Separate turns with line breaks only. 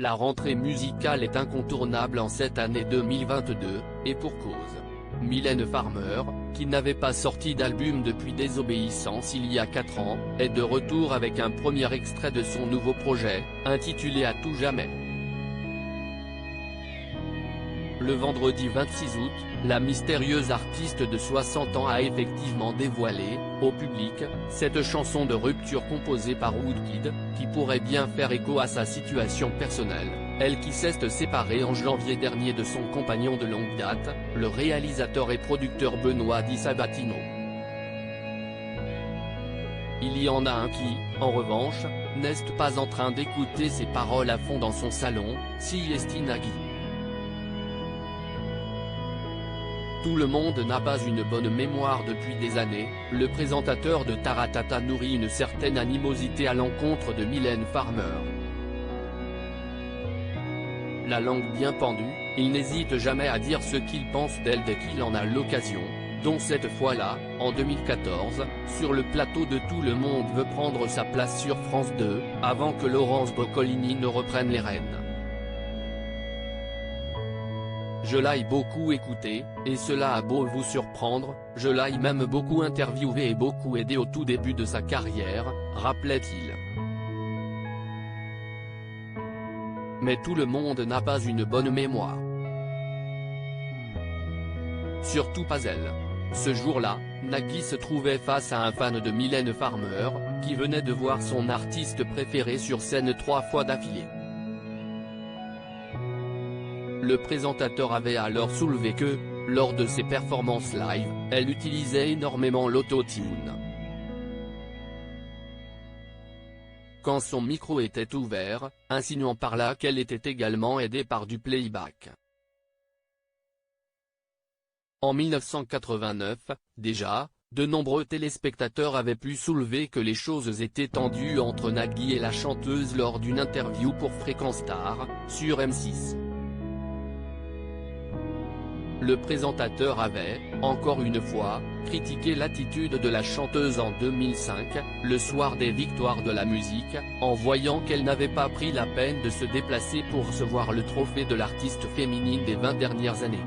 La rentrée musicale est incontournable en cette année 2022, et pour cause. Mylène Farmer, qui n'avait pas sorti d'album depuis Désobéissance il y a 4 ans, est de retour avec un premier extrait de son nouveau projet, intitulé À tout jamais. Le vendredi 26 août, la mystérieuse artiste de 60 ans a effectivement dévoilé, au public, cette chanson de rupture composée par Woodkid, qui pourrait bien faire écho à sa situation personnelle, elle qui s'est séparée en janvier dernier de son compagnon de longue date, le réalisateur et producteur Benoît Di Sabatino. Il y en a un qui, en revanche, n'est pas en train d'écouter ses paroles à fond dans son salon, Siesti Nagui. Tout le monde n'a pas une bonne mémoire depuis des années, le présentateur de Taratata nourrit une certaine animosité à l'encontre de Mylène Farmer. La langue bien pendue, il n'hésite jamais à dire ce qu'il pense d'elle dès qu'il en a l'occasion, dont cette fois-là, en 2014, sur le plateau de Tout le monde veut prendre sa place sur France 2, avant que Laurence Boccolini ne reprenne les rênes. Je l'ai beaucoup écouté, et cela a beau vous surprendre, je l'ai même beaucoup interviewé et beaucoup aidé au tout début de sa carrière, rappelait-il. Mais tout le monde n'a pas une bonne mémoire. Surtout pas elle. Ce jour-là, Nagui se trouvait face à un fan de Mylène Farmer, qui venait de voir son artiste préféré sur scène 3 fois d'affilée. Le présentateur avait alors soulevé que, lors de ses performances live, elle utilisait énormément l'autotune. Quand son micro était ouvert, insinuant par là qu'elle était également aidée par du playback. En 1989, déjà, de nombreux téléspectateurs avaient pu soulever que les choses étaient tendues entre Nagui et la chanteuse lors d'une interview pour Fréquence Star, sur M6. Le présentateur avait, encore une fois, critiqué l'attitude de la chanteuse en 2005, le soir des victoires de la musique, en voyant qu'elle n'avait pas pris la peine de se déplacer pour recevoir le trophée de l'artiste féminine des 20 dernières années.